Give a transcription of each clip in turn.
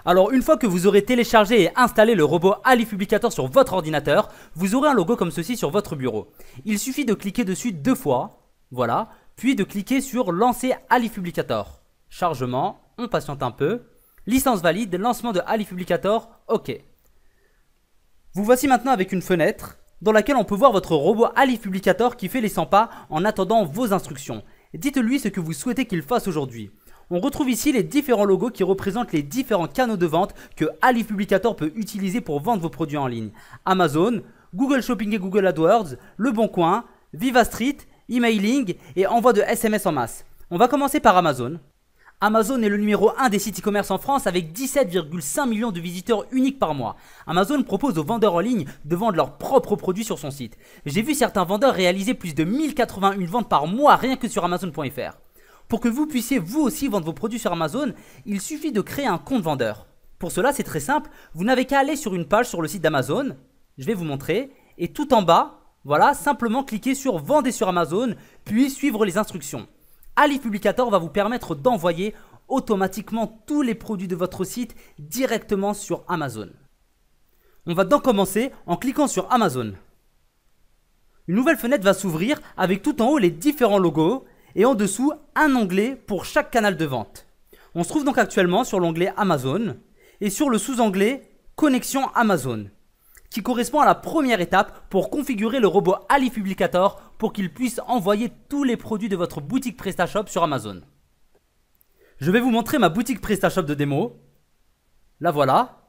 Alors une fois que vous aurez téléchargé et installé le robot AliPublicator sur votre ordinateur, vous aurez un logo comme ceci sur votre bureau. Il suffit de cliquer dessus 2 fois, voilà, puis de cliquer sur lancer AliPublicator. Chargement, on patiente un peu. Licence valide, lancement de AliPublicator, ok. Vous voici maintenant avec une fenêtre dans laquelle on peut voir votre robot AliPublicator qui fait les 100 pas en attendant vos instructions. Dites-lui ce que vous souhaitez qu'il fasse aujourd'hui. On retrouve ici les différents logos qui représentent les différents canaux de vente que AliPublicator peut utiliser pour vendre vos produits en ligne. Amazon, Google Shopping et Google AdWords, Le Bon Coin, Viva Street, emailing et envoi de SMS en masse. On va commencer par Amazon. Amazon est le numéro 1 des sites e-commerce en France avec 17,5 millions de visiteurs uniques par mois. Amazon propose aux vendeurs en ligne de vendre leurs propres produits sur son site. J'ai vu certains vendeurs réaliser plus de 1081 ventes par mois rien que sur Amazon.fr. Pour que vous puissiez vous aussi vendre vos produits sur Amazon, il suffit de créer un compte vendeur. Pour cela, c'est très simple, vous n'avez qu'à aller sur une page sur le site d'Amazon, je vais vous montrer, et tout en bas, voilà, simplement cliquer sur Vendez sur Amazon, puis suivre les instructions. AliPublicator va vous permettre d'envoyer automatiquement tous les produits de votre site directement sur Amazon. On va donc commencer en cliquant sur Amazon. Une nouvelle fenêtre va s'ouvrir avec tout en haut les différents logos et en dessous un onglet pour chaque canal de vente. On se trouve donc actuellement sur l'onglet Amazon et sur le sous-onglet Connexion Amazon qui correspond à la première étape pour configurer le robot AliPublicator pour qu'il puisse envoyer tous les produits de votre boutique PrestaShop sur Amazon. Je vais vous montrer ma boutique PrestaShop de démo. La voilà.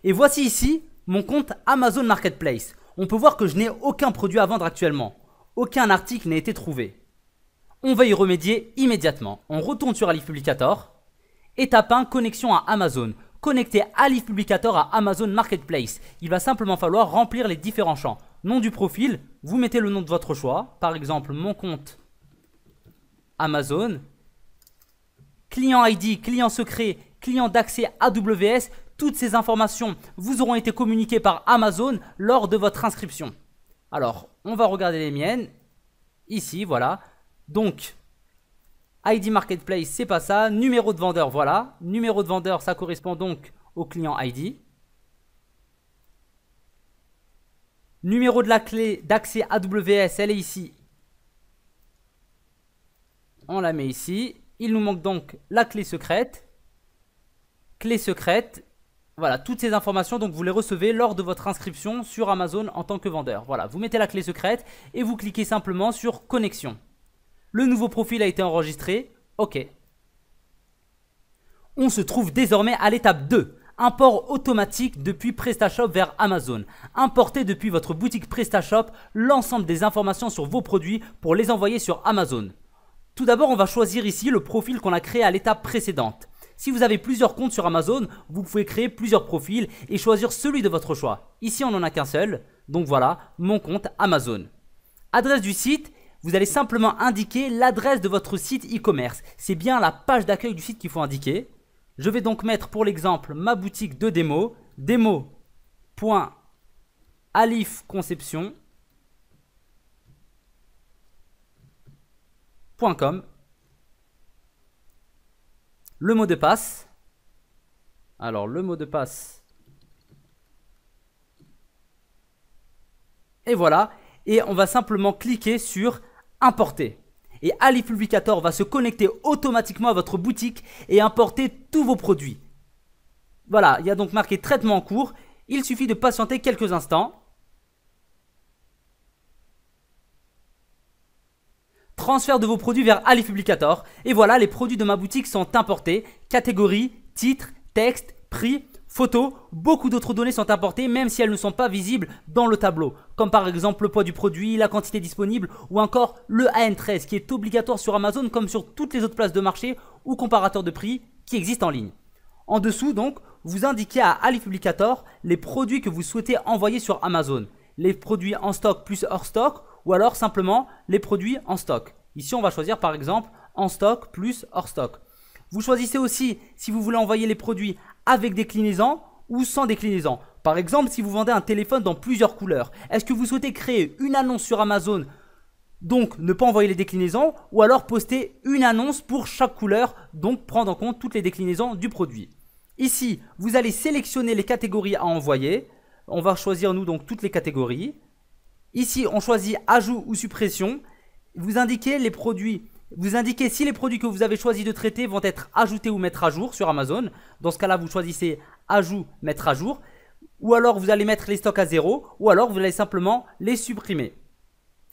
Et voici ici mon compte Amazon Marketplace. On peut voir que je n'ai aucun produit à vendre actuellement. Aucun article n'a été trouvé. On va y remédier immédiatement. On retourne sur AliPublicator. Étape 1, connexion à Amazon. Connecter AliPublicator à Amazon Marketplace. Il va simplement falloir remplir les différents champs. Nom du profil, vous mettez le nom de votre choix. Par exemple, mon compte Amazon. Client ID, client secret, client d'accès AWS. Toutes ces informations vous auront été communiquées par Amazon lors de votre inscription. Alors, on va regarder les miennes. Ici, voilà. Donc, ID Marketplace, c'est pas ça. Numéro de vendeur, voilà. Numéro de vendeur, ça correspond donc au client ID. Numéro de la clé d'accès AWS, elle est ici. On la met ici. Il nous manque donc la clé secrète. Clé secrète. Voilà, toutes ces informations, donc vous les recevez lors de votre inscription sur Amazon en tant que vendeur. Voilà, vous mettez la clé secrète et vous cliquez simplement sur connexion. Le nouveau profil a été enregistré. OK. On se trouve désormais à l'étape 2. Import automatique depuis PrestaShop vers Amazon. Importez depuis votre boutique PrestaShop l'ensemble des informations sur vos produits pour les envoyer sur Amazon. Tout d'abord, on va choisir ici le profil qu'on a créé à l'étape précédente. Si vous avez plusieurs comptes sur Amazon, vous pouvez créer plusieurs profils et choisir celui de votre choix. Ici, on n'en a qu'un seul. Donc voilà, mon compte Amazon. Adresse du site. Vous allez simplement indiquer l'adresse de votre site e-commerce. C'est bien la page d'accueil du site qu'il faut indiquer. Je vais donc mettre pour l'exemple ma boutique de démo. Demo.alifconception.com. Le mot de passe. Alors le mot de passe. Et voilà. Et on va simplement cliquer sur importer. Et AliPublicator va se connecter automatiquement à votre boutique et importer tous vos produits. Voilà, il y a donc marqué traitement en cours. Il suffit de patienter quelques instants. Transfert de vos produits vers AliPublicator. Et voilà, les produits de ma boutique sont importés. Catégorie, titre, texte, prix, photos, beaucoup d'autres données sont importées même si elles ne sont pas visibles dans le tableau, comme par exemple le poids du produit, la quantité disponible ou encore le AN13 qui est obligatoire sur Amazon comme sur toutes les autres places de marché ou comparateurs de prix qui existent en ligne. En dessous donc, vous indiquez à AliPublicator les produits que vous souhaitez envoyer sur Amazon, les produits en stock plus hors stock ou alors simplement les produits en stock. Ici on va choisir par exemple en stock plus hors stock. Vous choisissez aussi si vous voulez envoyer les produits avec déclinaison ou sans déclinaison. Par exemple, si vous vendez un téléphone dans plusieurs couleurs, est-ce que vous souhaitez créer une annonce sur Amazon, donc ne pas envoyer les déclinaisons, ou alors poster une annonce pour chaque couleur, donc prendre en compte toutes les déclinaisons du produit. Ici, vous allez sélectionner les catégories à envoyer. On va choisir nous donc toutes les catégories. Ici, on choisit ajout ou suppression. Vous indiquez les produits. Vous indiquez si les produits que vous avez choisi de traiter vont être ajoutés ou mettre à jour sur Amazon. Dans ce cas-là, vous choisissez ajout, mettre à jour. Ou alors vous allez mettre les stocks à 0. Ou alors vous allez simplement les supprimer.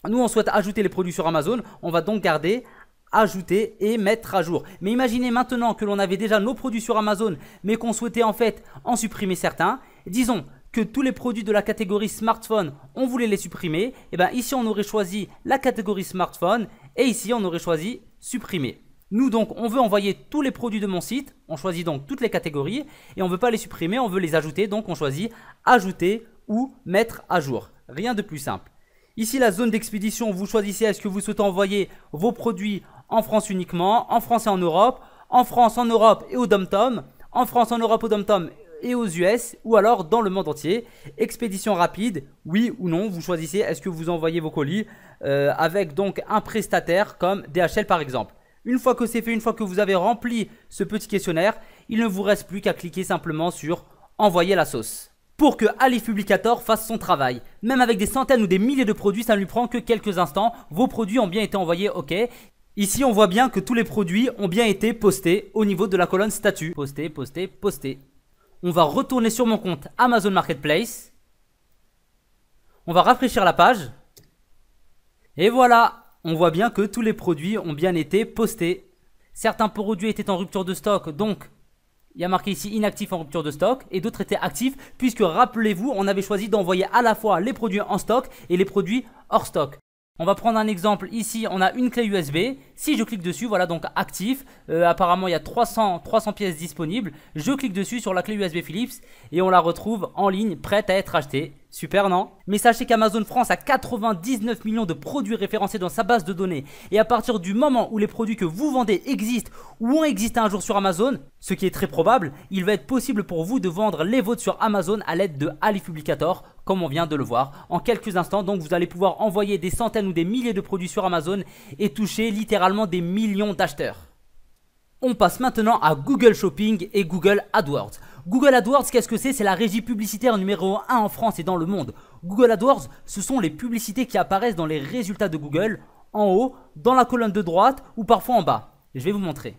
Nous, on souhaite ajouter les produits sur Amazon. On va donc garder ajouter et mettre à jour. Mais imaginez maintenant que l'on avait déjà nos produits sur Amazon, mais qu'on souhaitait en fait en supprimer certains. Disons que tous les produits de la catégorie smartphone, on voulait les supprimer. Et bien ici, on aurait choisi la catégorie smartphone et ici, on aurait choisi supprimer. Nous donc, on veut envoyer tous les produits de mon site. On choisit donc toutes les catégories et on ne veut pas les supprimer, on veut les ajouter. Donc, on choisit ajouter ou mettre à jour. Rien de plus simple. Ici, la zone d'expédition, vous choisissez est-ce que vous souhaitez envoyer vos produits en France uniquement, en France et en Europe, en France, en Europe et au Dom-Tom, en France, en Europe, au Dom-Tom et aux US, ou alors dans le monde entier. Expédition rapide, oui ou non, vous choisissez est-ce que vous envoyez vos colis avec donc un prestataire comme DHL par exemple. Une fois que c'est fait, une fois que vous avez rempli ce petit questionnaire, il ne vous reste plus qu'à cliquer simplement sur envoyer la sauce. Pour que Alipublicator fasse son travail. Même avec des centaines ou des milliers de produits, ça ne lui prend que quelques instants. Vos produits ont bien été envoyés, ok. Ici, on voit bien que tous les produits ont bien été postés au niveau de la colonne statut. Posté, posté, posté. On va retourner sur mon compte Amazon Marketplace. On va rafraîchir la page. Et voilà, on voit bien que tous les produits ont bien été postés. Certains produits étaient en rupture de stock, donc il y a marqué ici inactif en rupture de stock et d'autres étaient actifs puisque rappelez-vous, on avait choisi d'envoyer à la fois les produits en stock et les produits hors stock. On va prendre un exemple, ici on a une clé USB, si je clique dessus, voilà donc actif, apparemment il y a 300 pièces disponibles, je clique dessus sur la clé USB Philips et on la retrouve en ligne, prête à être achetée. Super non? Mais sachez qu'Amazon France a 99 millions de produits référencés dans sa base de données et à partir du moment où les produits que vous vendez existent ou ont existé un jour sur Amazon, ce qui est très probable, il va être possible pour vous de vendre les vôtres sur Amazon à l'aide de Alipublicator comme on vient de le voir en quelques instants. Donc vous allez pouvoir envoyer des centaines ou des milliers de produits sur Amazon et toucher littéralement des millions d'acheteurs. On passe maintenant à Google Shopping et Google AdWords. Google AdWords, qu'est-ce que c'est? C'est la régie publicitaire numéro 1 en France et dans le monde. Google AdWords, ce sont les publicités qui apparaissent dans les résultats de Google, en haut, dans la colonne de droite ou parfois en bas. Je vais vous montrer.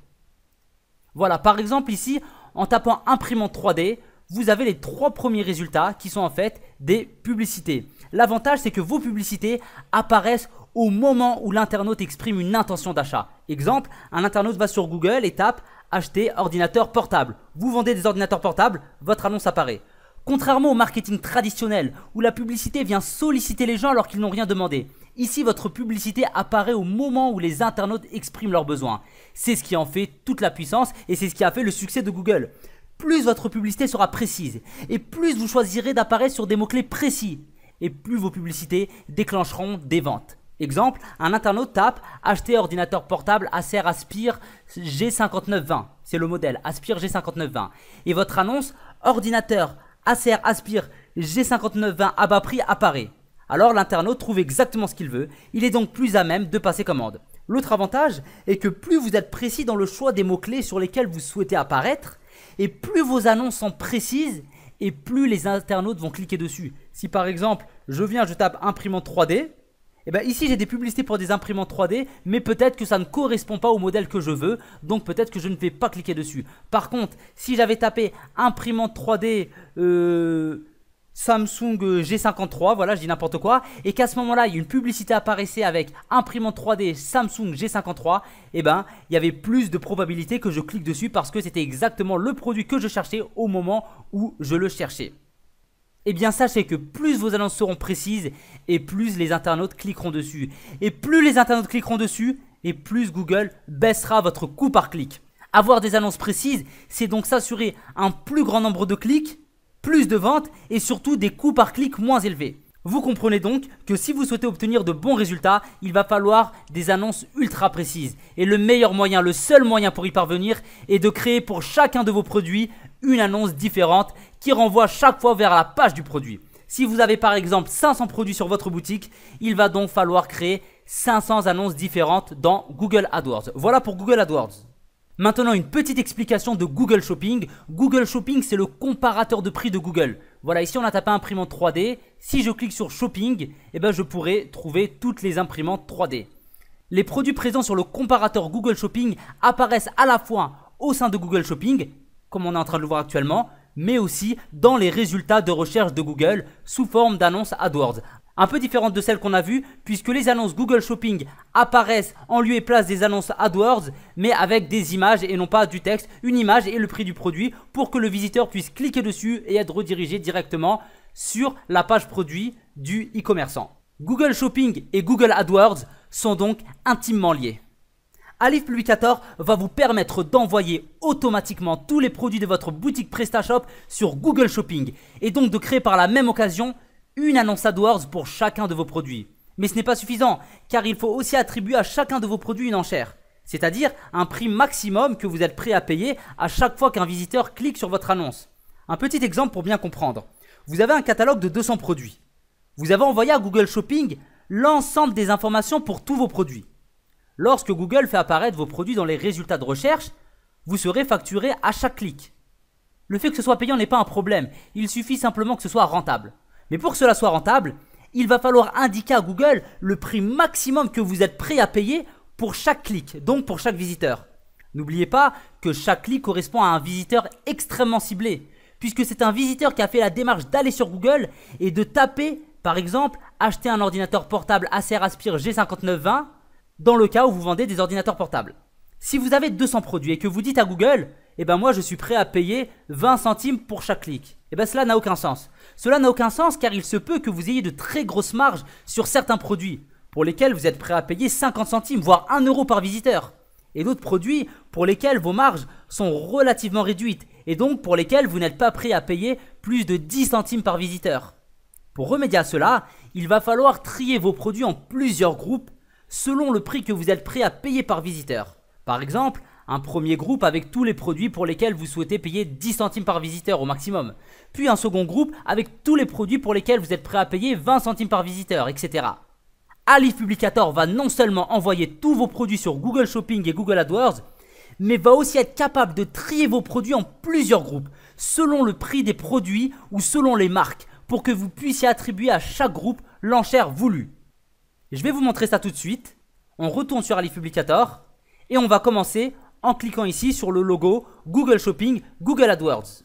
Voilà, par exemple ici, en tapant imprimante 3D, vous avez les 3 premiers résultats qui sont en fait des publicités. L'avantage, c'est que vos publicités apparaissent au moment où l'internaute exprime une intention d'achat. Exemple, un internaute va sur Google et tape « Acheter ordinateur portable ». Vous vendez des ordinateurs portables, votre annonce apparaît. Contrairement au marketing traditionnel où la publicité vient solliciter les gens alors qu'ils n'ont rien demandé, ici votre publicité apparaît au moment où les internautes expriment leurs besoins. C'est ce qui en fait toute la puissance et c'est ce qui a fait le succès de Google. Plus votre publicité sera précise et plus vous choisirez d'apparaître sur des mots-clés précis et plus vos publicités déclencheront des ventes. Exemple, un internaute tape « Acheter ordinateur portable Acer Aspire G5920 ». C'est le modèle Aspire G5920. Et votre annonce « Ordinateur Acer Aspire G5920 à bas prix » apparaît. Alors l'internaute trouve exactement ce qu'il veut. Il est donc plus à même de passer commande. L'autre avantage est que plus vous êtes précis dans le choix des mots-clés sur lesquels vous souhaitez apparaître, et plus vos annonces sont précises, et plus les internautes vont cliquer dessus. Si par exemple, je tape imprimante 3D, et bien ici j'ai des publicités pour des imprimantes 3D, mais peut-être que ça ne correspond pas au modèle que je veux, donc peut-être que je ne vais pas cliquer dessus. Par contre, si j'avais tapé imprimante 3D Samsung G53, voilà, je dis n'importe quoi, et qu'à ce moment-là, il y a une publicité apparaissait avec imprimante 3D Samsung G53, et ben, il y avait plus de probabilité que je clique dessus parce que c'était exactement le produit que je cherchais au moment où je le cherchais. Eh bien, sachez que plus vos annonces seront précises et plus les internautes cliqueront dessus. Et plus les internautes cliqueront dessus, et plus Google baissera votre coût par clic. Avoir des annonces précises, c'est donc s'assurer un plus grand nombre de clics, plus de ventes et surtout des coûts par clic moins élevés. Vous comprenez donc que si vous souhaitez obtenir de bons résultats, il va falloir des annonces ultra précises. Et le meilleur moyen, le seul moyen pour y parvenir est de créer pour chacun de vos produits une annonce différente qui renvoie chaque fois vers la page du produit. Si vous avez par exemple 500 produits sur votre boutique, il va donc falloir créer 500 annonces différentes dans Google AdWords. Voilà pour Google AdWords. Maintenant, une petite explication de Google Shopping. Google Shopping, c'est le comparateur de prix de Google. Voilà, ici on a tapé imprimante 3D. Si je clique sur Shopping, je pourrai trouver toutes les imprimantes 3D. Les produits présents sur le comparateur Google Shopping apparaissent à la fois au sein de Google Shopping, comme on est en train de le voir actuellement, mais aussi dans les résultats de recherche de Google sous forme d'annonces AdWords. Un peu différente de celles qu'on a vues, puisque les annonces Google Shopping apparaissent en lieu et place des annonces AdWords, mais avec des images et non pas du texte, une image et le prix du produit pour que le visiteur puisse cliquer dessus et être redirigé directement sur la page produit du e-commerçant. Google Shopping et Google AdWords sont donc intimement liés. Alif Publicator va vous permettre d'envoyer automatiquement tous les produits de votre boutique PrestaShop sur Google Shopping et donc de créer par la même occasion une annonce AdWords pour chacun de vos produits. Mais ce n'est pas suffisant, car il faut aussi attribuer à chacun de vos produits une enchère, c'est-à-dire un prix maximum que vous êtes prêt à payer à chaque fois qu'un visiteur clique sur votre annonce. Un petit exemple pour bien comprendre. Vous avez un catalogue de 200 produits. Vous avez envoyé à Google Shopping l'ensemble des informations pour tous vos produits. Lorsque Google fait apparaître vos produits dans les résultats de recherche, vous serez facturé à chaque clic. Le fait que ce soit payant n'est pas un problème, il suffit simplement que ce soit rentable. Mais pour que cela soit rentable, il va falloir indiquer à Google le prix maximum que vous êtes prêt à payer pour chaque clic, donc pour chaque visiteur. N'oubliez pas que chaque clic correspond à un visiteur extrêmement ciblé, puisque c'est un visiteur qui a fait la démarche d'aller sur Google et de taper, par exemple, acheter un ordinateur portable Acer Aspire G5920 dans le cas où vous vendez des ordinateurs portables. Si vous avez 200 produits et que vous dites à Google, moi je suis prêt à payer 20 centimes pour chaque clic, cela n'a aucun sens. Cela n'a aucun sens car il se peut que vous ayez de très grosses marges sur certains produits pour lesquels vous êtes prêt à payer 50 centimes voire 1 euro par visiteur. Et d'autres produits pour lesquels vos marges sont relativement réduites et donc pour lesquels vous n'êtes pas prêt à payer plus de 10 centimes par visiteur. Pour remédier à cela, il va falloir trier vos produits en plusieurs groupes selon le prix que vous êtes prêt à payer par visiteur. Par exemple, un premier groupe avec tous les produits pour lesquels vous souhaitez payer 10 centimes par visiteur au maximum. Puis un second groupe avec tous les produits pour lesquels vous êtes prêt à payer 20 centimes par visiteur, etc. Alif Publicator va non seulement envoyer tous vos produits sur Google Shopping et Google AdWords, mais va aussi être capable de trier vos produits en plusieurs groupes, selon le prix des produits ou selon les marques, pour que vous puissiez attribuer à chaque groupe l'enchère voulue. Je vais vous montrer ça tout de suite. On retourne sur Alif Publicator et on va commencer en cliquant ici sur le logo Google Shopping, Google AdWords.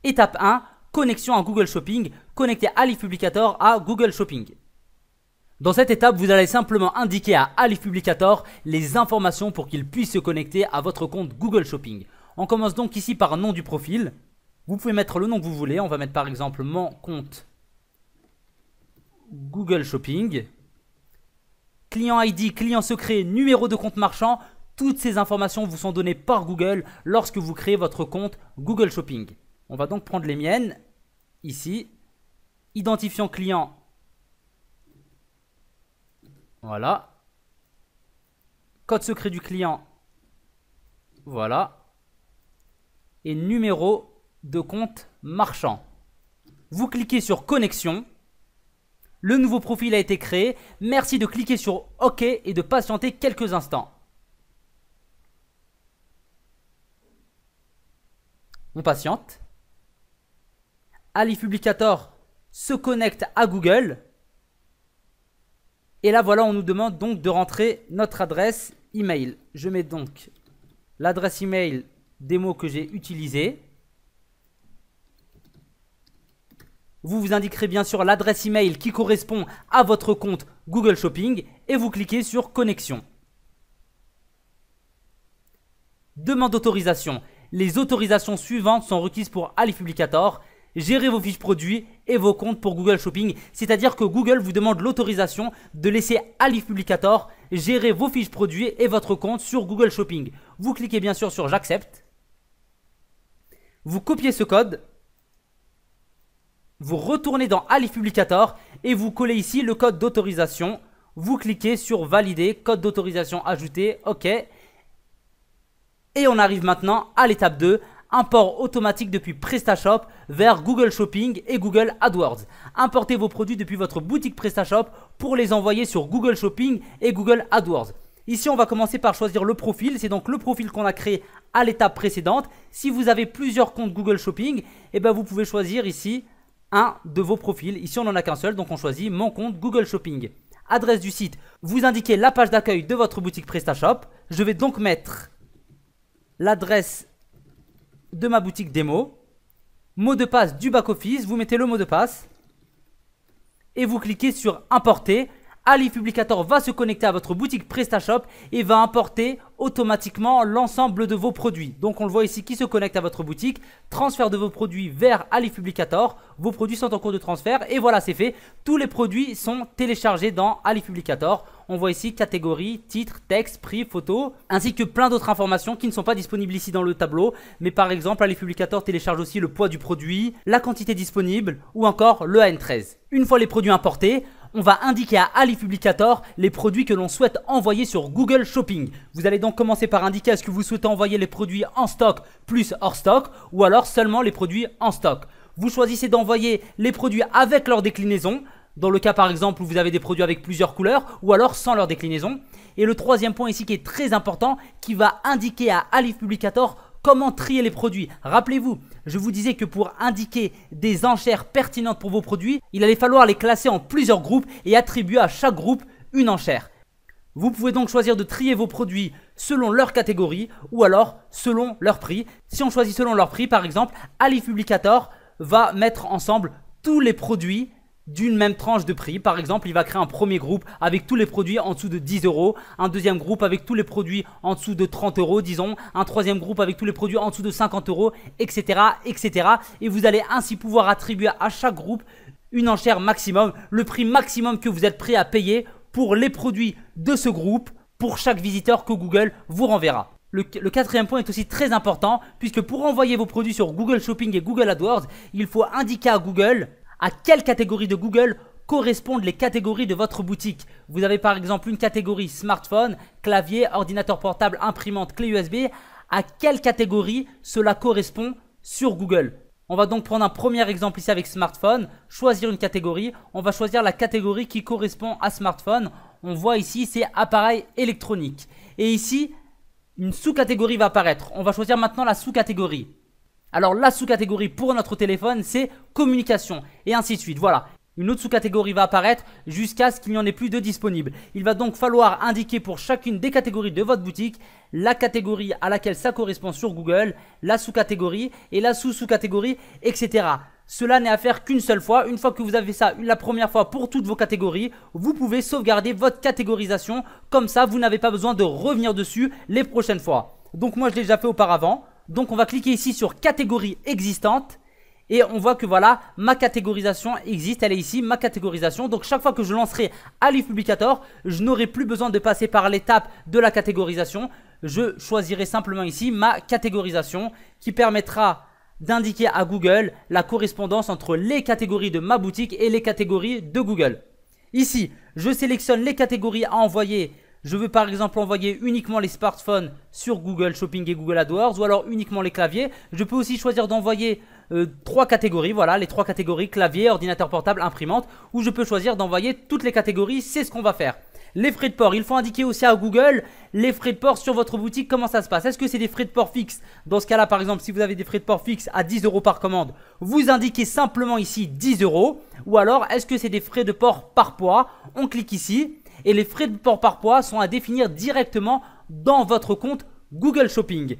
Étape 1, connexion à Google Shopping, connecter Alif Publicator à Google Shopping. Dans cette étape, vous allez simplement indiquer à Alif Publicator les informations pour qu'il puisse se connecter à votre compte Google Shopping. On commence donc ici par nom du profil. Vous pouvez mettre le nom que vous voulez. On va mettre par exemple mon compte Google Shopping. Client ID, client secret, numéro de compte marchand. Toutes ces informations vous sont données par Google lorsque vous créez votre compte Google Shopping. On va donc prendre les miennes, ici. Identifiant client. Voilà. Code secret du client. Voilà. Et numéro de compte marchand. Vous cliquez sur connexion. Le nouveau profil a été créé. Merci de cliquer sur OK et de patienter quelques instants. On patiente. Alif Publicator se connecte à Google. Et là, voilà, on nous demande donc de rentrer notre adresse email. Je mets donc l'adresse email des mots que j'ai utilisés. Vous vous indiquerez bien sûr l'adresse email qui correspond à votre compte Google Shopping et vous cliquez sur connexion. Demande d'autorisation. Les autorisations suivantes sont requises pour Alif Publicator. Gérer vos fiches produits et vos comptes pour Google Shopping. C'est-à-dire que Google vous demande l'autorisation de laisser Alif Publicator gérer vos fiches produits et votre compte sur Google Shopping. Vous cliquez bien sûr sur j'accepte. Vous copiez ce code. Vous retournez dans Alif Publicator et vous collez ici le code d'autorisation. Vous cliquez sur valider, code d'autorisation ajouté, OK. Et on arrive maintenant à l'étape 2, import automatique depuis PrestaShop vers Google Shopping et Google AdWords. Importez vos produits depuis votre boutique PrestaShop pour les envoyer sur Google Shopping et Google AdWords. Ici, on va commencer par choisir le profil. C'est donc le profil qu'on a créé à l'étape précédente. Si vous avez plusieurs comptes Google Shopping, eh ben vous pouvez choisir ici un de vos profils. Ici, on n'en a qu'un seul, donc on choisit mon compte Google Shopping. Adresse du site, vous indiquez la page d'accueil de votre boutique PrestaShop. Je vais donc mettre l'adresse de ma boutique démo. Mot de passe du back-office, vous mettez le mot de passe et vous cliquez sur importer. AliFublicator va se connecter à votre boutique PrestaShop et va importer automatiquement l'ensemble de vos produits. Donc on le voit ici qui se connecte à votre boutique, transfert de vos produits vers AliFublicator, vos produits sont en cours de transfert et voilà, c'est fait. Tous les produits sont téléchargés dans AliFublicator. On voit ici catégorie, titre, texte, prix, photo, ainsi que plein d'autres informations qui ne sont pas disponibles ici dans le tableau. Mais par exemple, AliFublicator télécharge aussi le poids du produit, la quantité disponible ou encore le AN13. Une fois les produits importés, on va indiquer à AliFublicator les produits que l'on souhaite envoyer sur Google Shopping. Vous allez donc commencer par indiquer est-ce que vous souhaitez envoyer les produits en stock plus hors stock ou alors seulement les produits en stock. Vous choisissez d'envoyer les produits avec leur déclinaison, dans le cas par exemple où vous avez des produits avec plusieurs couleurs ou alors sans leur déclinaison. Et le troisième point ici qui est très important, qui va indiquer à AliFublicator comment trier les produits. Rappelez-vous, je vous disais que pour indiquer des enchères pertinentes pour vos produits, il allait falloir les classer en plusieurs groupes et attribuer à chaque groupe une enchère. Vous pouvez donc choisir de trier vos produits selon leur catégorie ou alors selon leur prix. Si on choisit selon leur prix, par exemple, AliFublicator va mettre ensemble tous les produits d'une même tranche de prix. Par exemple, il va créer un premier groupe avec tous les produits en dessous de 10 €, un deuxième groupe avec tous les produits en dessous de 30 €, disons, un troisième groupe avec tous les produits en dessous de 50 €, etc., etc. Et vous allez ainsi pouvoir attribuer à chaque groupe une enchère maximum, le prix maximum que vous êtes prêt à payer pour les produits de ce groupe pour chaque visiteur que Google vous renverra. Le quatrième point est aussi très important puisque pour envoyer vos produits sur Google Shopping et Google AdWords, il faut indiquer à Google à quelle catégorie de Google correspondent les catégories de votre boutique. Vous avez par exemple une catégorie smartphone, clavier, ordinateur portable, imprimante, clé USB. À quelle catégorie cela correspond sur Google? On va donc prendre un premier exemple ici avec smartphone, choisir une catégorie. On va choisir la catégorie qui correspond à smartphone. On voit ici c'est appareil électronique. Et ici, une sous-catégorie va apparaître. On va choisir maintenant la sous-catégorie. Alors la sous-catégorie pour notre téléphone c'est communication et ainsi de suite. Voilà, une autre sous-catégorie va apparaître jusqu'à ce qu'il n'y en ait plus de disponibles. Il va donc falloir indiquer pour chacune des catégories de votre boutique la catégorie à laquelle ça correspond sur Google, la sous-catégorie et la sous-sous-catégorie, etc. Cela n'est à faire qu'une seule fois. Une fois que vous avez ça la première fois pour toutes vos catégories, vous pouvez sauvegarder votre catégorisation. Comme ça, vous n'avez pas besoin de revenir dessus les prochaines fois. Donc moi je l'ai déjà fait auparavant. Donc on va cliquer ici sur catégorie existante et on voit que voilà, ma catégorisation existe, elle est ici, ma catégorisation. Donc chaque fois que je lancerai AliFublicator, je n'aurai plus besoin de passer par l'étape de la catégorisation. Je choisirai simplement ici ma catégorisation qui permettra d'indiquer à Google la correspondance entre les catégories de ma boutique et les catégories de Google. Ici, je sélectionne les catégories à envoyer. Je veux par exemple envoyer uniquement les smartphones sur Google Shopping et Google AdWords ou alors uniquement les claviers. Je peux aussi choisir d'envoyer 3 catégories, voilà les 3 catégories, clavier, ordinateur portable, imprimante, ou je peux choisir d'envoyer toutes les catégories, c'est ce qu'on va faire. Les frais de port, il faut indiquer aussi à Google les frais de port sur votre boutique, comment ça se passe. Est-ce que c'est des frais de port fixes? Dans ce cas-là, par exemple, si vous avez des frais de port fixes à 10 € par commande, vous indiquez simplement ici 10 €. Ou alors, est-ce que c'est des frais de port par poids? On clique ici. Et les frais de port par poids sont à définir directement dans votre compte Google Shopping.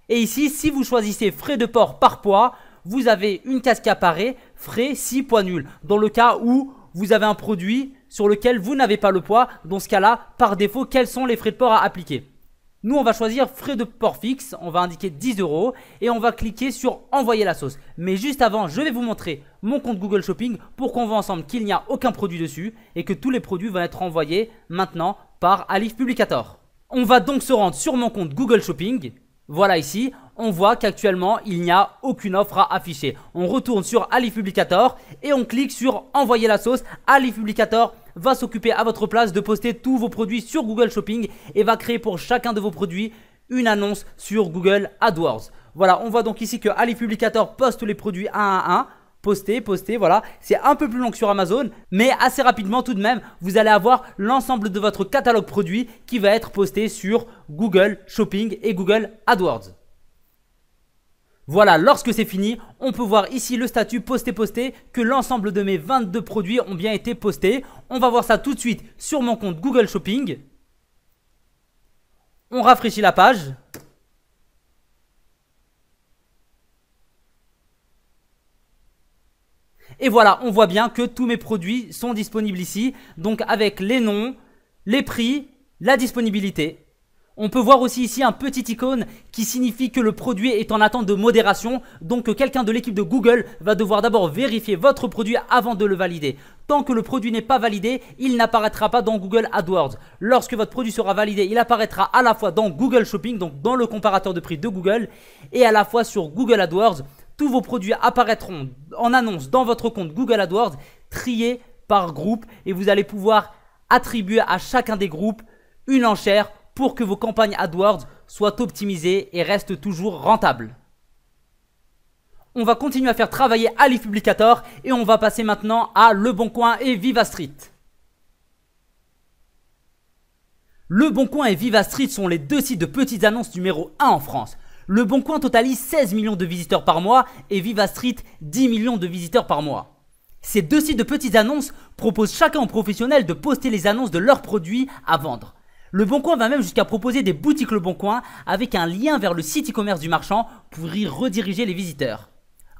Et ici, si vous choisissez frais de port par poids, vous avez une case qui apparaît, frais si poids nul. Dans le cas où vous avez un produit sur lequel vous n'avez pas le poids, dans ce cas-là, par défaut, quels sont les frais de port à appliquer? Nous, on va choisir frais de port fixe, on va indiquer 10 € et on va cliquer sur envoyer la sauce. Mais juste avant, je vais vous montrer mon compte Google Shopping pour qu'on voit ensemble qu'il n'y a aucun produit dessus et que tous les produits vont être envoyés maintenant par AliFublicator. On va donc se rendre sur mon compte Google Shopping. Voilà ici, on voit qu'actuellement, il n'y a aucune offre à afficher. On retourne sur AliFublicator et on clique sur envoyer la sauce. AliFublicator va s'occuper à votre place de poster tous vos produits sur Google Shopping et va créer pour chacun de vos produits une annonce sur Google AdWords. Voilà, on voit donc ici que AliFublicator poste les produits un à un. poster, poster, voilà. C'est un peu plus long que sur Amazon, mais assez rapidement tout de même, vous allez avoir l'ensemble de votre catalogue produit qui va être posté sur Google Shopping et Google AdWords. Voilà, lorsque c'est fini, on peut voir ici le statut posté que l'ensemble de mes 22 produits ont bien été postés. On va voir ça tout de suite sur mon compte Google Shopping. On rafraîchit la page. Et voilà, on voit bien que tous mes produits sont disponibles ici. Donc avec les noms, les prix, la disponibilité. On peut voir aussi ici un petit icône qui signifie que le produit est en attente de modération. Donc quelqu'un de l'équipe de Google va devoir d'abord vérifier votre produit avant de le valider. Tant que le produit n'est pas validé, il n'apparaîtra pas dans Google AdWords. Lorsque votre produit sera validé, il apparaîtra à la fois dans Google Shopping, donc dans le comparateur de prix de Google, et à la fois sur Google AdWords. Tous vos produits apparaîtront en annonce dans votre compte Google AdWords, triés par groupe, et vous allez pouvoir attribuer à chacun des groupes une enchère pour que vos campagnes AdWords soient optimisées et restent toujours rentables. On va continuer à faire travailler Alipublicator et on va passer maintenant à Leboncoin et Vivastreet. Leboncoin et Vivastreet sont les deux sites de petites annonces numéro 1 en France. Leboncoin totalise 16 millions de visiteurs par mois et Vivastreet 10 millions de visiteurs par mois. Ces deux sites de petites annonces proposent chacun aux professionnels de poster les annonces de leurs produits à vendre. Leboncoin va même jusqu'à proposer des boutiques Leboncoin avec un lien vers le site e-commerce du marchand pour y rediriger les visiteurs.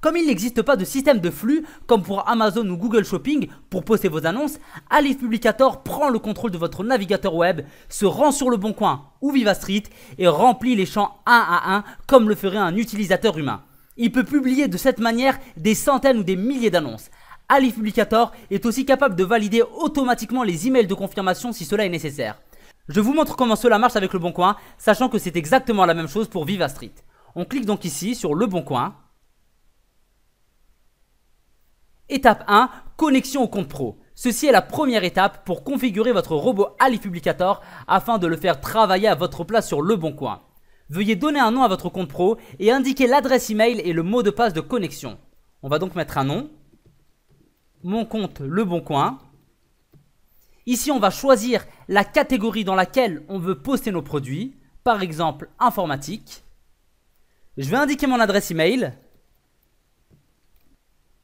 Comme il n'existe pas de système de flux comme pour Amazon ou Google Shopping pour poster vos annonces, Alipublicator prend le contrôle de votre navigateur web, se rend sur Leboncoin ou Vivastreet et remplit les champs un à un comme le ferait un utilisateur humain. Il peut publier de cette manière des centaines ou des milliers d'annonces. Alipublicator est aussi capable de valider automatiquement les emails de confirmation si cela est nécessaire. Je vous montre comment cela marche avec Leboncoin, sachant que c'est exactement la même chose pour Vivastreet. On clique donc ici sur Leboncoin. Étape 1, connexion au compte pro. Ceci est la première étape pour configurer votre robot Alipublicator afin de le faire travailler à votre place sur Leboncoin. Veuillez donner un nom à votre compte pro et indiquer l'adresse email et le mot de passe de connexion. On va donc mettre un nom. Mon compte Leboncoin. Ici, on va choisir la catégorie dans laquelle on veut poster nos produits. Par exemple, informatique. Je vais indiquer mon adresse email.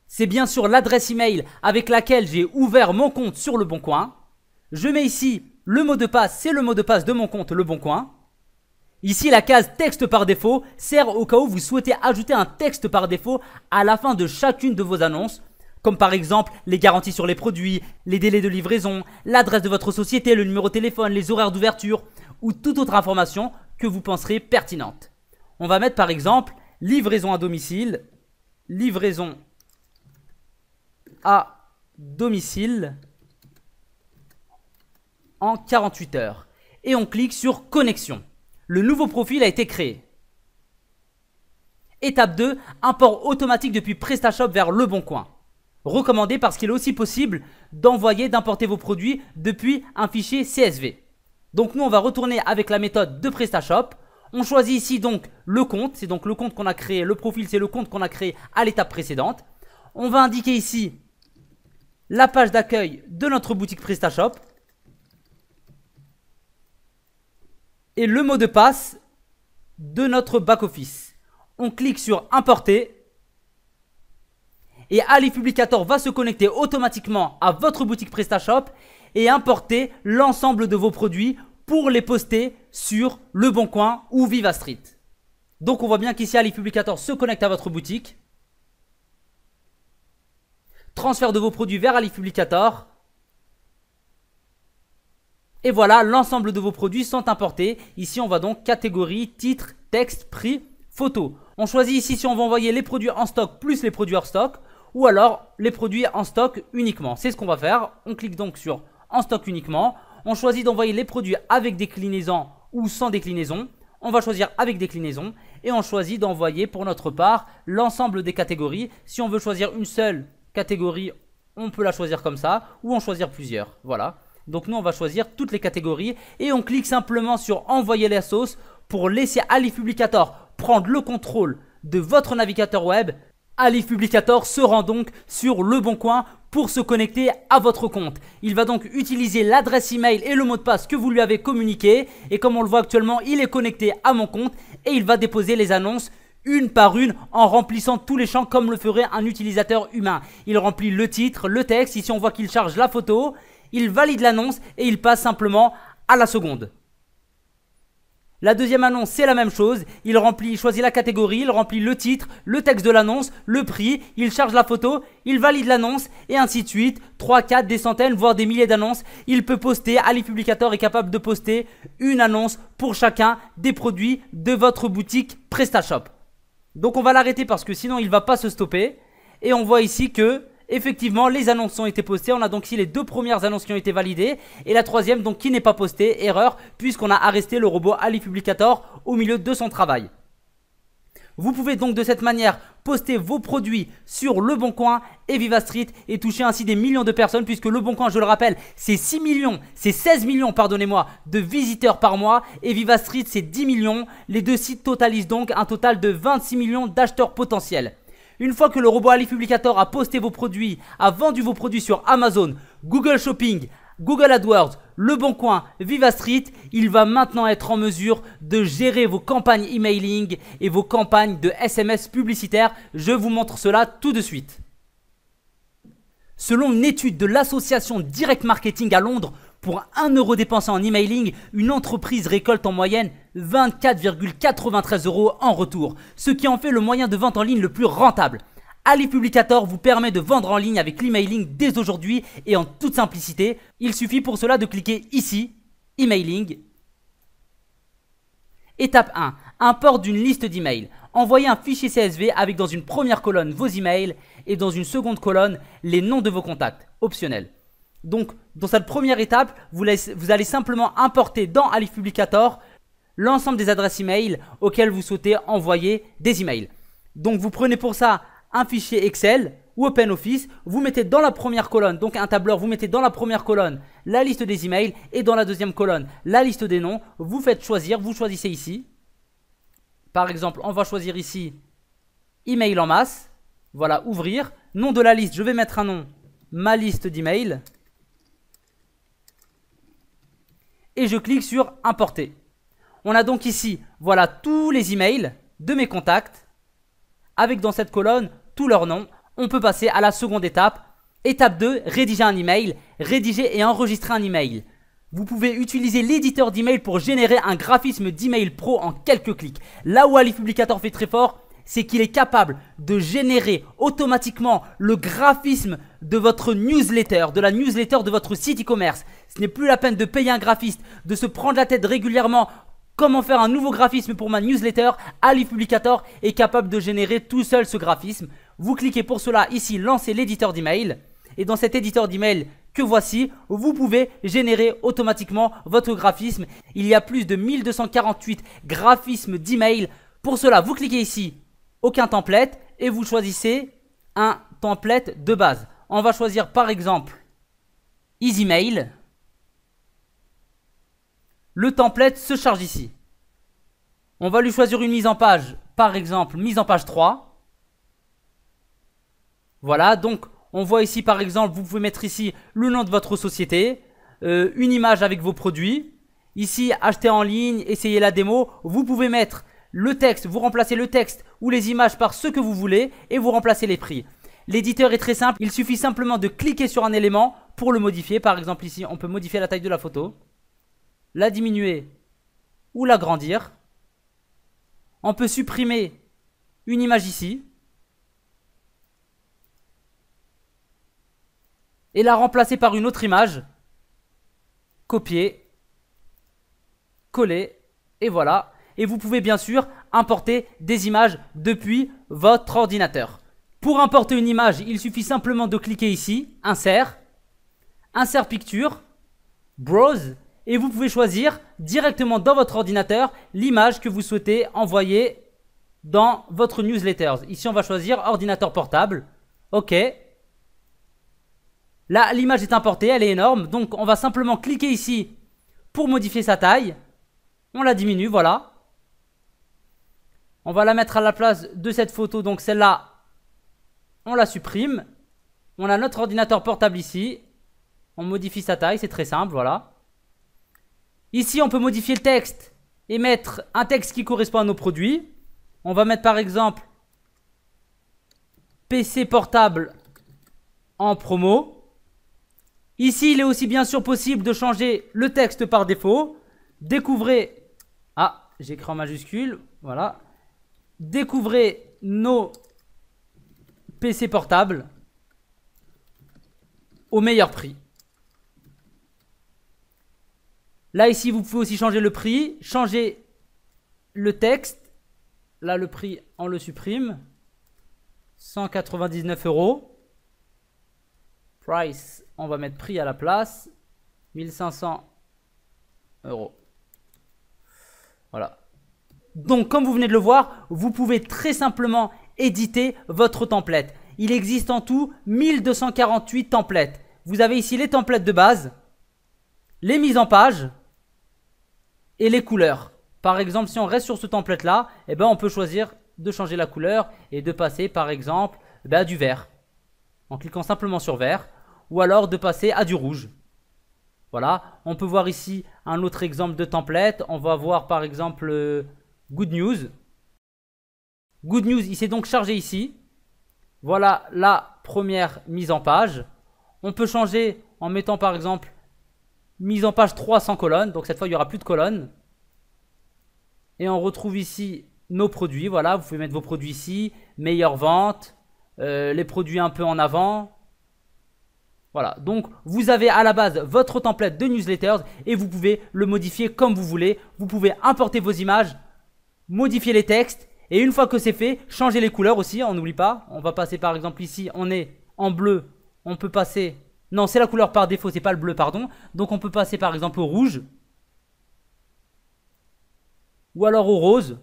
C'est bien sûr l'adresse email avec laquelle j'ai ouvert mon compte sur Leboncoin. Je mets ici le mot de passe, c'est le mot de passe de mon compte Leboncoin. Ici, la case texte par défaut sert au cas où vous souhaitez ajouter un texte par défaut à la fin de chacune de vos annonces. Comme par exemple les garanties sur les produits, les délais de livraison, l'adresse de votre société, le numéro de téléphone, les horaires d'ouverture ou toute autre information que vous penserez pertinente. On va mettre par exemple livraison à domicile, livraison à domicile en 48 heures. Et on clique sur connexion. Le nouveau profil a été créé. Étape 2, import automatique depuis PrestaShop vers Leboncoin. Recommandé parce qu'il est aussi possible d'importer vos produits depuis un fichier CSV. Donc nous on va retourner avec la méthode de PrestaShop. On choisit ici donc le compte, c'est donc le compte qu'on a créé, le profil c'est le compte qu'on a créé à l'étape précédente. On va indiquer ici la page d'accueil de notre boutique PrestaShop et le mot de passe de notre back-office. On clique sur importer et Alipublicator va se connecter automatiquement à votre boutique PrestaShop et importer l'ensemble de vos produits pour les poster sur Leboncoin ou Vivastreet. Donc on voit bien qu'ici Alipublicator se connecte à votre boutique. Transfert de vos produits vers Alipublicator. Et voilà, l'ensemble de vos produits sont importés. Ici, on va donc catégorie, titre, texte, prix, photo. On choisit ici si on va envoyer les produits en stock plus les produits hors stock ou alors les produits en stock uniquement. C'est ce qu'on va faire. On clique donc sur en stock uniquement. On choisit d'envoyer les produits avec déclinaison ou sans déclinaison. On va choisir avec déclinaison et on choisit d'envoyer pour notre part l'ensemble des catégories. Si on veut choisir une seule catégorie, on peut la choisir comme ça ou en choisir plusieurs. Voilà. Donc nous on va choisir toutes les catégories et on clique simplement sur envoyer la sauce pour laisser Alipublicator prendre le contrôle de votre navigateur web Alif Publicator se rend donc sur Le Bon Coin pour se connecter à votre compte. Il va donc utiliser l'adresse email et le mot de passe que vous lui avez communiqué. Et comme on le voit actuellement, il est connecté à mon compte et il va déposer les annonces une par une en remplissant tous les champs comme le ferait un utilisateur humain. Il remplit le titre, le texte, ici on voit qu'il charge la photo, il valide l'annonce et il passe simplement à la seconde. La deuxième annonce, c'est la même chose. Il choisit la catégorie, il remplit le titre, le texte de l'annonce, le prix, il charge la photo, il valide l'annonce et ainsi de suite. 3, 4, des centaines, voire des milliers d'annonces. Il peut poster, Alif Publicator est capable de poster une annonce pour chacun des produits de votre boutique PrestaShop. Donc on va l'arrêter parce que sinon il ne va pas se stopper. Et on voit ici que effectivement les annonces ont été postées. On a donc ici les 2 premières annonces qui ont été validées et la troisième donc qui n'est pas postée, erreur, puisqu'on a arrêté le robot Alif Publicator au milieu de son travail. Vous pouvez donc de cette manière poster vos produits sur Le Bon Coin et Vivastreet et toucher ainsi des millions de personnes, puisque Le Bon Coin, je le rappelle, c'est 16 millions pardonnez-moi, de visiteurs par mois et Vivastreet c'est 10 millions. Les deux sites totalisent donc un total de 26 millions d'acheteurs potentiels. Une fois que le robot Alif Publicator a posté vos produits, a vendu vos produits sur Amazon, Google Shopping, Google AdWords, Le Bon Coin, Vivastreet, il va maintenant être en mesure de gérer vos campagnes emailing et vos campagnes de SMS publicitaires. Je vous montre cela tout de suite. Selon une étude de l'association Direct Marketing à Londres, pour 1 euro dépensé en emailing, une entreprise récolte en moyenne 24,93 € en retour, ce qui en fait le moyen de vente en ligne le plus rentable. Alif Publicator vous permet de vendre en ligne avec l'emailing dès aujourd'hui et en toute simplicité. Il suffit pour cela de cliquer ici, Emailing. Étape 1. Import d'une liste d'emails. Envoyez un fichier CSV avec dans une première colonne vos emails et dans une seconde colonne les noms de vos contacts, optionnel. Donc dans cette première étape, vous allez simplement importer dans Alif Publicator l'ensemble des adresses email auxquelles vous souhaitez envoyer des emails. Donc vous prenez pour ça un fichier Excel ou OpenOffice, vous mettez dans la première colonne, donc un tableur, vous mettez dans la première colonne la liste des emails et dans la deuxième colonne la liste des noms. Vous faites choisir, vous choisissez ici. Par exemple, on va choisir ici email en masse. Voilà, ouvrir. Nom de la liste, je vais mettre un nom, ma liste d'emails. Et je clique sur importer. On a donc ici, voilà tous les emails de mes contacts avec dans cette colonne tous leurs noms. On peut passer à la seconde étape. Étape 2, rédiger un email. Rédiger et enregistrer un email. Vous pouvez utiliser l'éditeur d'email pour générer un graphisme d'email pro en quelques clics. Là où Alif Publicator fait très fort, c'est qu'il est capable de générer automatiquement le graphisme de votre newsletter, de la newsletter de votre site e-commerce. Ce n'est plus la peine de payer un graphiste, de se prendre la tête régulièrement. Comment faire un nouveau graphisme pour ma newsletter? Alif Publicator est capable de générer tout seul ce graphisme. Vous cliquez pour cela ici, lancer l'éditeur d'email. Et dans cet éditeur d'email que voici, vous pouvez générer automatiquement votre graphisme. Il y a plus de 1248 graphismes d'email. Pour cela, vous cliquez ici, aucun template, et vous choisissez un template de base. On va choisir par exemple EasyMail. Le template se charge ici. On va lui choisir une mise en page, par exemple mise en page 3. Voilà, donc on voit ici par exemple, vous pouvez mettre ici le nom de votre société, une image avec vos produits. Ici, acheter en ligne, essayer la démo. Vous pouvez mettre le texte, vous remplacez le texte ou les images par ce que vous voulez et vous remplacez les prix. L'éditeur est très simple, il suffit simplement de cliquer sur un élément pour le modifier. Par exemple ici, on peut modifier la taille de la photo, la diminuer ou l'agrandir. On peut supprimer une image ici et la remplacer par une autre image. Copier, coller et voilà. Et vous pouvez bien sûr importer des images depuis votre ordinateur. Pour importer une image, il suffit simplement de cliquer ici, Insert, Insert Picture, Browse, et vous pouvez choisir directement dans votre ordinateur l'image que vous souhaitez envoyer dans votre newsletter. Ici, on va choisir ordinateur portable. OK. Là, l'image est importée, elle est énorme. Donc, on va simplement cliquer ici pour modifier sa taille. On la diminue, voilà. On va la mettre à la place de cette photo. Donc, celle-là, on la supprime. On a notre ordinateur portable ici. On modifie sa taille, c'est très simple, voilà. Ici, on peut modifier le texte et mettre un texte qui correspond à nos produits. On va mettre par exemple PC portable en promo. Ici, il est aussi bien sûr possible de changer le texte par défaut. Découvrez... Ah, j'ai écrit en majuscule, voilà. Découvrez nos PC portables au meilleur prix. Là, ici, vous pouvez aussi changer le prix, changer le texte. Là, le prix, on le supprime. 199 €. Price, on va mettre prix à la place. 1500 €. Voilà. Donc, comme vous venez de le voir, vous pouvez très simplement éditer votre template. Il existe en tout 1248 templates. Vous avez ici les templates de base, les mises en page et les couleurs. Par exemple, si on reste sur ce template là, eh ben, on peut choisir de changer la couleur et de passer par exemple à du vert en cliquant simplement sur vert, ou alors de passer à du rouge. Voilà, on peut voir ici un autre exemple de template. On va voir par exemple Good News. Good News, il s'est donc chargé ici. Voilà la première mise en page. On peut changer en mettant par exemple mise en page 3 sans colonne. Donc cette fois il n'y aura plus de colonne. Et on retrouve ici nos produits. Voilà, vous pouvez mettre vos produits ici. Meilleure vente. Les produits un peu en avant. Voilà, donc vous avez à la base votre template de newsletters et vous pouvez le modifier comme vous voulez. Vous pouvez importer vos images, modifier les textes et une fois que c'est fait, changer les couleurs aussi, on n'oublie pas. On va passer par exemple ici, on est en bleu, on peut passer... Non, c'est la couleur par défaut, c'est pas le bleu, pardon. Donc on peut passer par exemple au rouge. Ou alors au rose.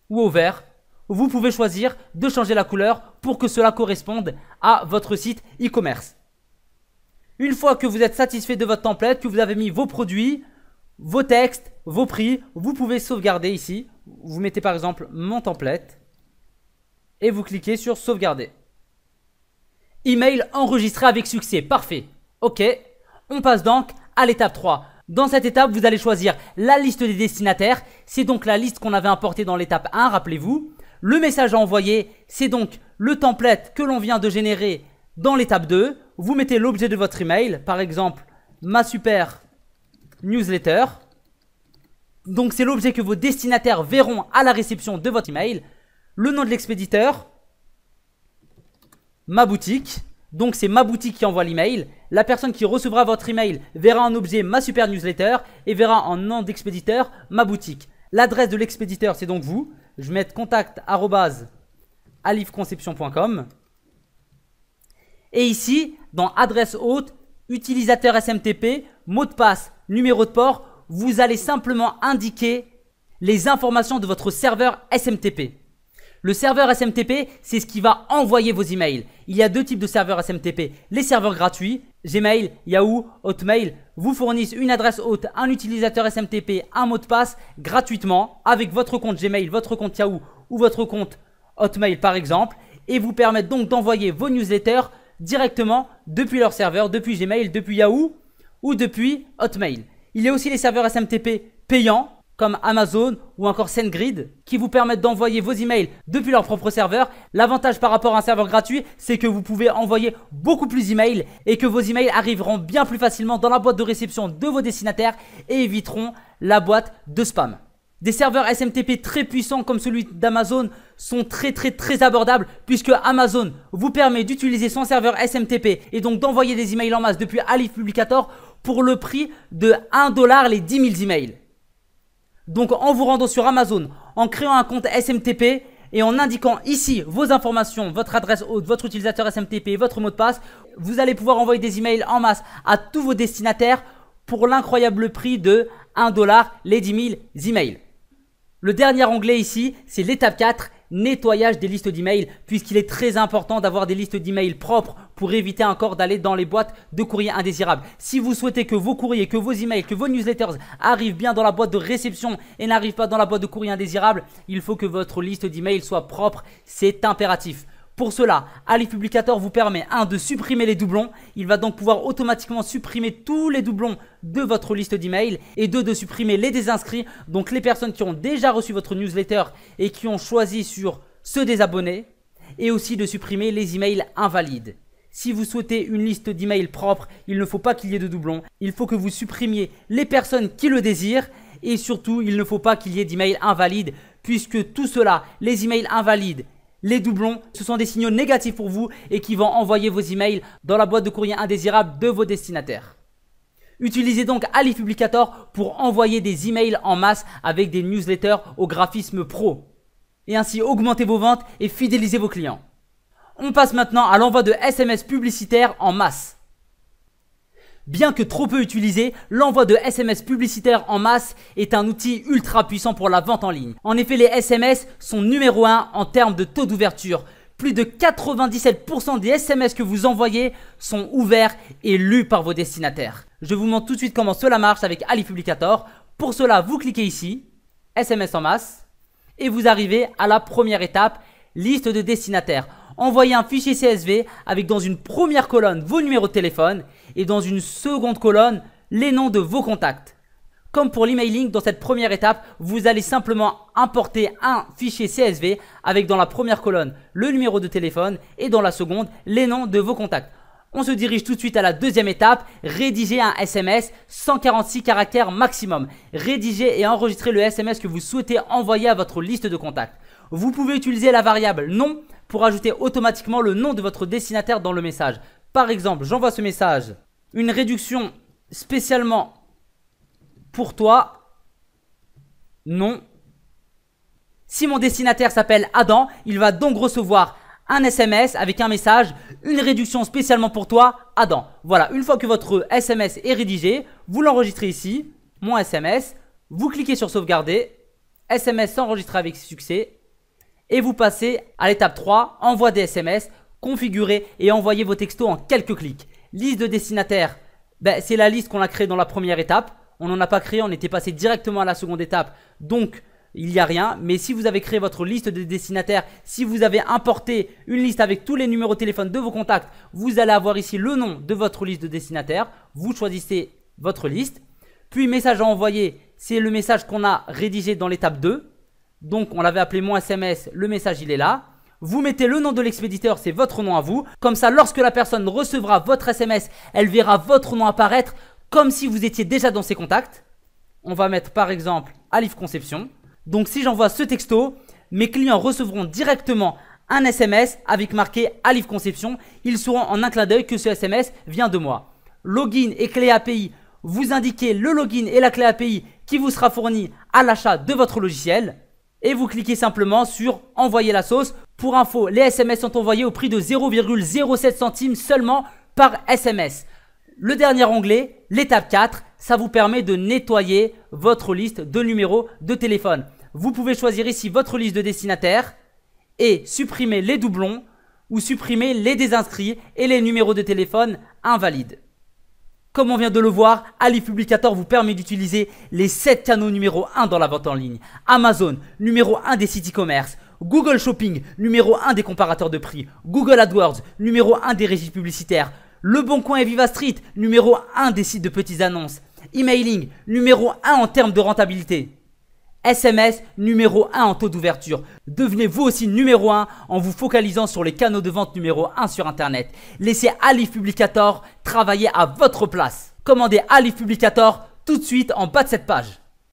Ou au vert. Vous pouvez choisir de changer la couleur pour que cela corresponde à votre site e-commerce. Une fois que vous êtes satisfait de votre template, que vous avez mis vos produits, vos textes, vos prix, vous pouvez sauvegarder ici. Vous mettez par exemple mon template et vous cliquez sur sauvegarder. Email enregistré avec succès, parfait. Ok, on passe donc à l'étape 3. Dans cette étape, vous allez choisir la liste des destinataires. C'est donc la liste qu'on avait importée dans l'étape 1, rappelez-vous. Le message à envoyer, c'est donc le template que l'on vient de générer dans l'étape 2. Vous mettez l'objet de votre email, par exemple, ma super newsletter. Donc c'est l'objet que vos destinataires verront à la réception de votre email. Le nom de l'expéditeur, ma boutique. Donc c'est ma boutique qui envoie l'email. La personne qui recevra votre email verra un objet ma super newsletter et verra en nom d'expéditeur ma boutique. L'adresse de l'expéditeur, c'est donc vous. Je vais mettre contact@alifconception.com. Et ici, dans adresse hôte, utilisateur SMTP, mot de passe, numéro de port, vous allez simplement indiquer les informations de votre serveur SMTP. Le serveur SMTP, c'est ce qui va envoyer vos emails. Il y a deux types de serveurs SMTP. Les serveurs gratuits, Gmail, Yahoo, Hotmail, vous fournissent une adresse hôte, un utilisateur SMTP, un mot de passe gratuitement avec votre compte Gmail, votre compte Yahoo ou votre compte Hotmail par exemple et vous permettent donc d'envoyer vos newsletters directement depuis leur serveur, depuis Gmail, depuis Yahoo ou depuis Hotmail. Il y a aussi les serveurs SMTP payants comme Amazon ou encore SendGrid qui vous permettent d'envoyer vos emails depuis leur propre serveur. L'avantage par rapport à un serveur gratuit, c'est que vous pouvez envoyer beaucoup plus d'emails et que vos emails arriveront bien plus facilement dans la boîte de réception de vos destinataires et éviteront la boîte de spam. Des serveurs SMTP très puissants comme celui d'Amazon sont très abordables puisque Amazon vous permet d'utiliser son serveur SMTP et donc d'envoyer des emails en masse depuis Alif Publicator pour le prix de 1 $ les 10 000 emails. Donc en vous rendant sur Amazon, en créant un compte SMTP et en indiquant ici vos informations, votre adresse hôte, votre utilisateur SMTP et votre mot de passe, vous allez pouvoir envoyer des emails en masse à tous vos destinataires pour l'incroyable prix de 1 $ les 10 000 emails. Le dernier onglet ici, c'est l'étape 4, nettoyage des listes d'emails, puisqu'il est très important d'avoir des listes d'emails propres pour éviter encore d'aller dans les boîtes de courrier indésirables. Si vous souhaitez que vos courriers, que vos emails, que vos newsletters arrivent bien dans la boîte de réception et n'arrivent pas dans la boîte de courrier indésirable, il faut que votre liste d'emails soit propre, c'est impératif. Pour cela, Alipublicator vous permet de supprimer les doublons. Il va donc pouvoir automatiquement supprimer tous les doublons de votre liste d'emails et de supprimer les désinscrits, donc les personnes qui ont déjà reçu votre newsletter et qui ont choisi sur se désabonner, et aussi de supprimer les emails invalides. Si vous souhaitez une liste d'emails propre, il ne faut pas qu'il y ait de doublons. Il faut que vous supprimiez les personnes qui le désirent et surtout, il ne faut pas qu'il y ait d'emails invalides puisque tout cela, les emails invalides, les doublons, ce sont des signaux négatifs pour vous et qui vont envoyer vos emails dans la boîte de courrier indésirable de vos destinataires. Utilisez donc Alipublicator pour envoyer des emails en masse avec des newsletters au graphisme pro. Et ainsi augmenter vos ventes et fidéliser vos clients. On passe maintenant à l'envoi de SMS publicitaires en masse. Bien que trop peu utilisé, l'envoi de SMS publicitaires en masse est un outil ultra puissant pour la vente en ligne. En effet, les SMS sont numéro 1 en termes de taux d'ouverture. Plus de 97% des SMS que vous envoyez sont ouverts et lus par vos destinataires. Je vous montre tout de suite comment cela marche avec Alipublicator. Pour cela, vous cliquez ici, SMS en masse, et vous arrivez à la première étape, liste de destinataires. Envoyez un fichier CSV avec dans une première colonne vos numéros de téléphone et dans une seconde colonne les noms de vos contacts. Comme pour l'emailing, dans cette première étape, vous allez simplement importer un fichier CSV avec dans la première colonne le numéro de téléphone et dans la seconde les noms de vos contacts. On se dirige tout de suite à la deuxième étape, rédiger un SMS 146 caractères maximum. Rédiger et enregistrer le SMS que vous souhaitez envoyer à votre liste de contacts. Vous pouvez utiliser la variable nom pour ajouter automatiquement le nom de votre destinataire dans le message. Par exemple, j'envoie ce message, une réduction spécialement pour toi, non. Si mon destinataire s'appelle Adam, il va donc recevoir un SMS avec un message, une réduction spécialement pour toi, Adam. Voilà, une fois que votre SMS est rédigé, vous l'enregistrez ici, mon SMS, vous cliquez sur sauvegarder, SMS s'enregistre avec succès et vous passez à l'étape 3, envoi des SMS, configurer et envoyer vos textos en quelques clics. Liste de destinataires, c'est la liste qu'on a créée dans la première étape. On n'en a pas créé, on était passé directement à la seconde étape, donc il n'y a rien. Mais si vous avez créé votre liste de destinataires, si vous avez importé une liste avec tous les numéros de téléphone de vos contacts, vous allez avoir ici le nom de votre liste de destinataires. Vous choisissez votre liste. Puis message à envoyer, c'est le message qu'on a rédigé dans l'étape 2. Donc on l'avait appelé mon SMS, le message il est là. Vous mettez le nom de l'expéditeur, c'est votre nom à vous. Comme ça, lorsque la personne recevra votre SMS, elle verra votre nom apparaître comme si vous étiez déjà dans ses contacts. On va mettre par exemple Alif Conception. Donc si j'envoie ce texto, mes clients recevront directement un SMS avec marqué Alif Conception. Ils sauront en un clin d'œil que ce SMS vient de moi. Login et clé API, vous indiquez le login et la clé API qui vous sera fournie à l'achat de votre logiciel. Et vous cliquez simplement sur envoyer la sauce. Pour info, les SMS sont envoyés au prix de 0,07 centimes seulement par SMS. Le dernier onglet, l'étape 4, ça vous permet de nettoyer votre liste de numéros de téléphone. Vous pouvez choisir ici votre liste de destinataires et supprimer les doublons ou supprimer les désinscrits et les numéros de téléphone invalides. Comme on vient de le voir, Alipublicator vous permet d'utiliser les 7 canaux numéro 1 dans la vente en ligne. Amazon, numéro 1 des sites e-commerce. Google Shopping, numéro 1 des comparateurs de prix. Google AdWords, numéro 1 des régies publicitaires. Le Bon Coin et Viva Street, numéro 1 des sites de petites annonces. Emailing, numéro 1 en termes de rentabilité. SMS, numéro 1 en taux d'ouverture. Devenez vous aussi numéro 1 en vous focalisant sur les canaux de vente numéro 1 sur Internet. Laissez Alipublicator travailler à votre place. Commandez Alipublicator tout de suite en bas de cette page.